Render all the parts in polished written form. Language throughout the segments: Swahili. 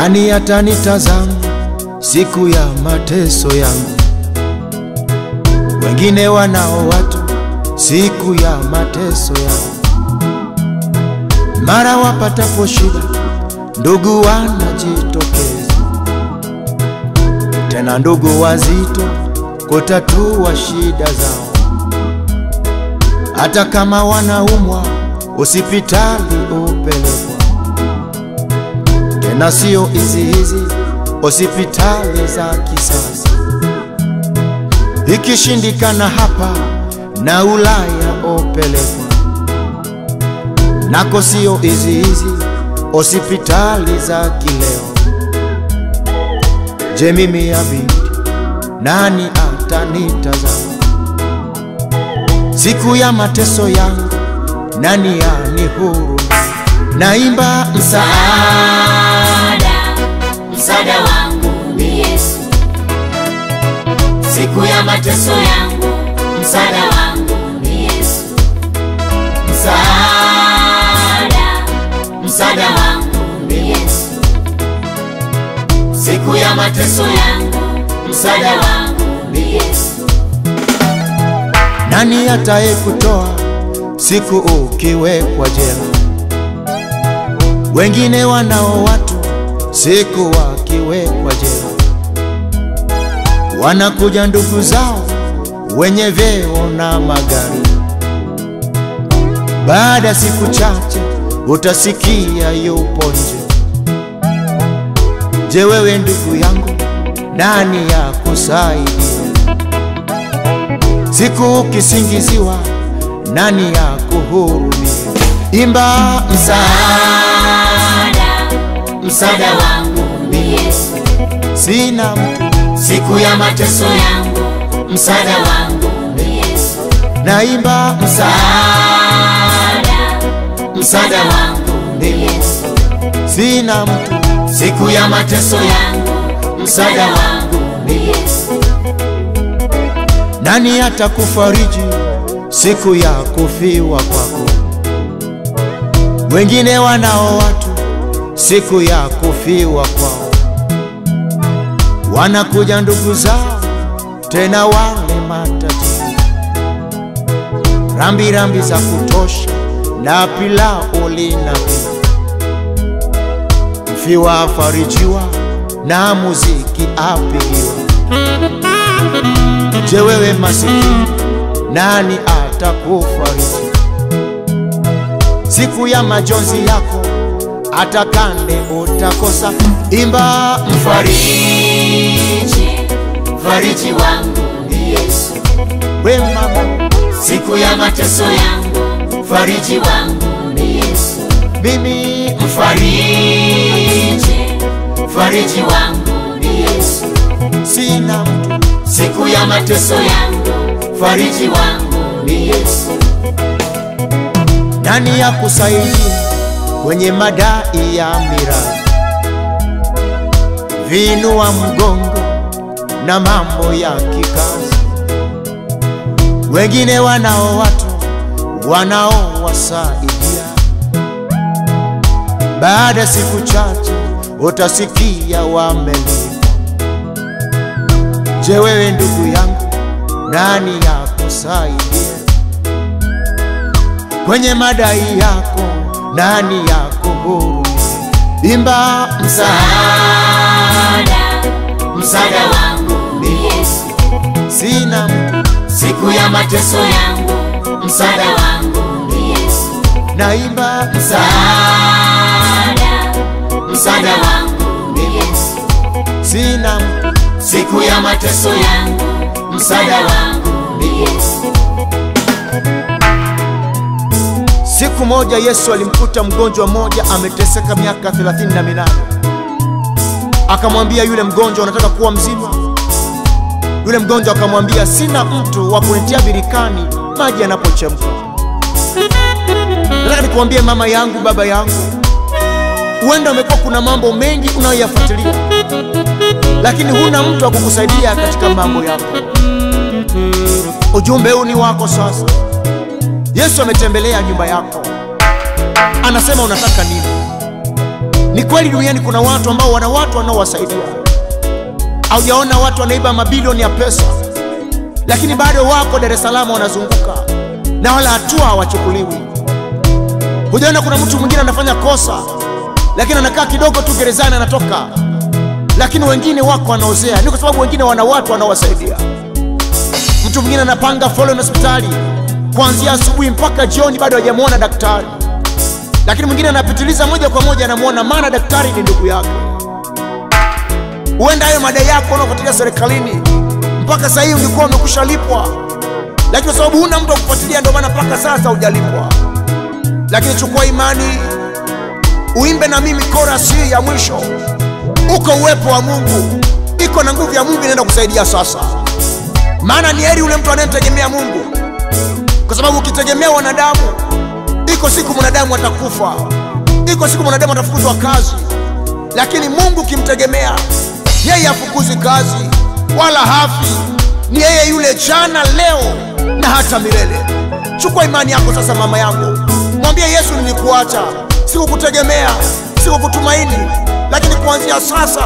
Nani atanitazama siku ya mateso yangu? Wengine wanao watu siku ya mateso yangu. Mara wapatapo shida, ndugu wanajitokeza, tena ndugu wazito kutatua shida zao. Hata kama wanaumwa, hospitali upelekwa, tena sio hizi hospitali za kisasa. Ikishindikana hapa na Ulaya upelekwa, nako sio hizi hospitali za kileo. Je, mimi abidi, nani atanitazama siku ya mateso yangu? Nani anihurumia? Naimba msaada, msaada wangu ni Yesu. Siku ya mateso yangu, msaada wangu ni Yesu. Msaada, msaada wangu ni Yesu. Siku ya mateso yangu, msaada wangu ni Yesu. Nani atakayekutoa siku ukiwekwa jela? Wengine wanao watu siku wakiwekwa jela, wanakuja ndugu zao wenye vyeo na magari. Baada siku chache utasikia yupo nje. Je, wewe ndugu yangu, nani ya kusaidia? Siku ukisingiziwa, nani ya kuhurumia? Imba msaada, msaada wangu ni Yesu. Sina mtu siku ya mateso yangu, msaada wangu ni Yesu. Naimba msaada, msaada wangu ni Yesu. Sina mtu siku ya mateso yangu, msaada wangu ni Yesu. Nani atakufariji siku ya kufiwa kwako? Wengine wanao watu siku ya kufiwa kwao, wanakuja ndugu zao tena wale matajiri, rambi za kutosha na pilau linapika. Mfiwa afarijiwa na muziki apigiwa. Je, wewe masikini, nani atakufariji siku ya majonzi yako? Hata kande utakosa. Imba mfariji, mfariji wangu ni Yesu. we mama, siku ya mateso yangu, mfariji wangu ni Yesu. mimi mfariji, mfariji wangu ni Yesu. sina mtu siku ya mateso yangu, mfariji wangu ni Yesu. nani ya kusaidia kwenye madai ya miradi, vinua mgongo na mambo ya kikazi? Wengine wanao watu wanaowasaidia, baada siku chache utasikia wamelipwa. Je, wewe ndugu yangu, nani ya kusaidia kwenye madai yako? Nani ya kuhurumia? Imba msaada, msaada wangu ni Yesu. Sina mtu siku ya mateso yangu, msaada wangu ni Yesu. naimba msaada, msaada wangu ni Yesu. sina mtu siku ya mateso yangu, msaada wangu ni Yesu. Siku moja Yesu alimkuta mgonjwa mmoja ameteseka miaka 38. Akamwambia yule mgonjwa, unataka kuwa mzima? Yule mgonjwa akamwambia, sina mtu wa kunitia birikani maji yanapochemka. Nataka nikuambie mama yangu, baba yangu, huenda umekuwa kuna mambo mengi unayoyafuatilia, lakini huna mtu wa kukusaidia katika mambo yako. Ujumbe huu ni wako sasa. Yesu ametembelea nyumba yako, anasema unataka nini? Ni kweli duniani kuna watu ambao wana watu wanaowasaidia. Haujaona watu wanaiba mabilioni ya pesa, lakini bado wako Dar es Salaam wanazunguka na wala hatua hawachukuliwi. Hujaona kuna mtu mwingine anafanya kosa, lakini anakaa kidogo tu gerezani anatoka, lakini wengine wako wanaozea. Ni kwa sababu wengine wana watu wanaowasaidia. Mtu mwingine anapanga foleni hospitali kuanzia asubuhi mpaka jioni, bado hajamuona daktari, lakini mwingine anapitiliza moja kwa moja anamuona, maana daktari ni ndugu yake. Huenda hayo madai yako unaofuatilia serikalini mpaka sasa hivi ungekuwa umekusha lipwa, lakini kwa sababu huna mtu wa kufuatilia ndio maana mpaka sasa hujalipwa. Lakini chukua imani, uimbe na mimi chorus hii ya mwisho. Uko uwepo wa Mungu, iko na nguvu ya Mungu inaenda kusaidia sasa. Maana ni heri ule mtu anayetegemea Mungu, kwa sababu ukitegemea wanadamu, iko siku mwanadamu atakufa, iko siku mwanadamu atafukuzwa kazi. Lakini Mungu kimtegemea, yeye hafukuzi kazi wala hafi. Ni yeye yule jana, leo na hata milele. Chukua imani yako sasa, mama yangu, mwambie Yesu, nilikuacha, sikukutegemea, sikukutumaini, lakini kuanzia sasa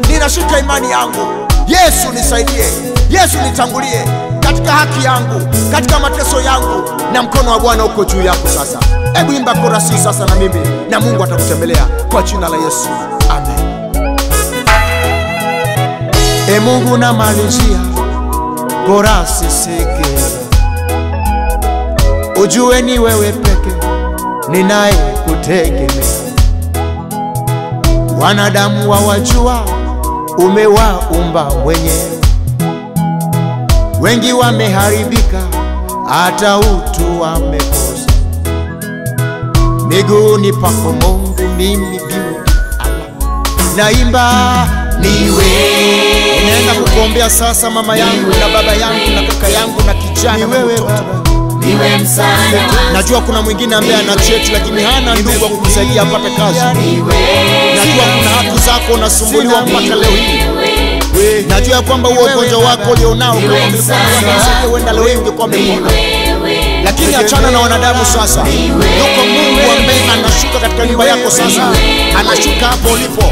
ninashika imani yangu. Yesu nisaidie, Yesu nitangulie katika haki yangu, katika mateso yangu, na mkono wa Bwana uko juu yako sasa. Hebu imba korasi sasa na mimi, na Mungu atakutembelea kwa jina la Yesu. Amen. E Mungu, namalizia korasi sikiliza, ujue ni wewe peke ninaye kutegemea. Wanadamu wawajua umewaumba mwenyewe, wengi wameharibika, hata utu wamekosa. Miguuni pako Mungu mimi biu naimba ni wewe. Ninaenda kukuombea sasa mama yangu na baba yangu na kaka yangu na kijana na mtoto. Niwe msaada. Najua kuna mwingine ambaye ana cheti lakini hana ndugu wa kumsaidia apate kazi. Najua kuna haki zako unasumbuliwa mpaka leo hii. Najua kwamba huo ugonjwa wako ulionao huenda leo hii ungekuwa umepona. Lakini achana na wanadamu sasa. Yuko Mungu ambaye anashuka katika nyumba yako sasa. Anashuka hapo ulipo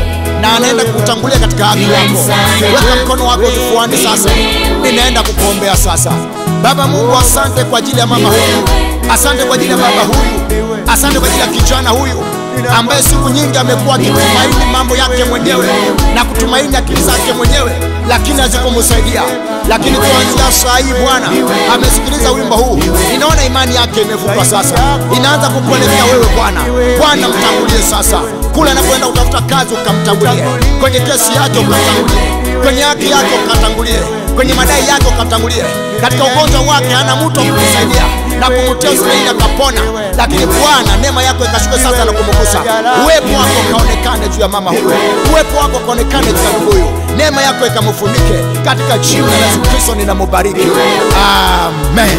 na anaenda kukutangulia katika haki yako. Weka mkono wako kifuani sasa. Ninaenda kukuombea sasa. Baba Mungu, asante kwa ajili ya mama huyu. Asante kwa ajili ya baba huyu. Asante kwa ajili ya kijana huyu ambaye siku nyingi amekuwa akitumaini mambo yake mwenyewe na kutumaini akili zake mwenyewe, lakini hazikumsaidia. Lakini kuanzia saa hii Bwana amesikiliza wimbo huu, ninaona imani yake imevuka sasa, inaanza kukuelekea wewe Bwana. Bwana mtangulie sasa, kula anapoenda kutafuta kazi ukamtangulie, kwenye kesi yake ukamtangulie, kwenye haki yake ukamtangulie, kwenye madai yake ukamtangulie, katika ugonjwa wake hana mtu kumsaidia na kumtia hospitalini akapona. Lakini Bwana neema yako ikashuke sasa na kumgusa. Uwepo wako kaonekane juu ya mama huyu, uwepo wako kaonekane juu ya ndugu huyu, neema yako ikamfunike katika jina la Yesu Kristo ninamubariki. Amen.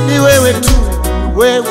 Ni wewe tu, wewe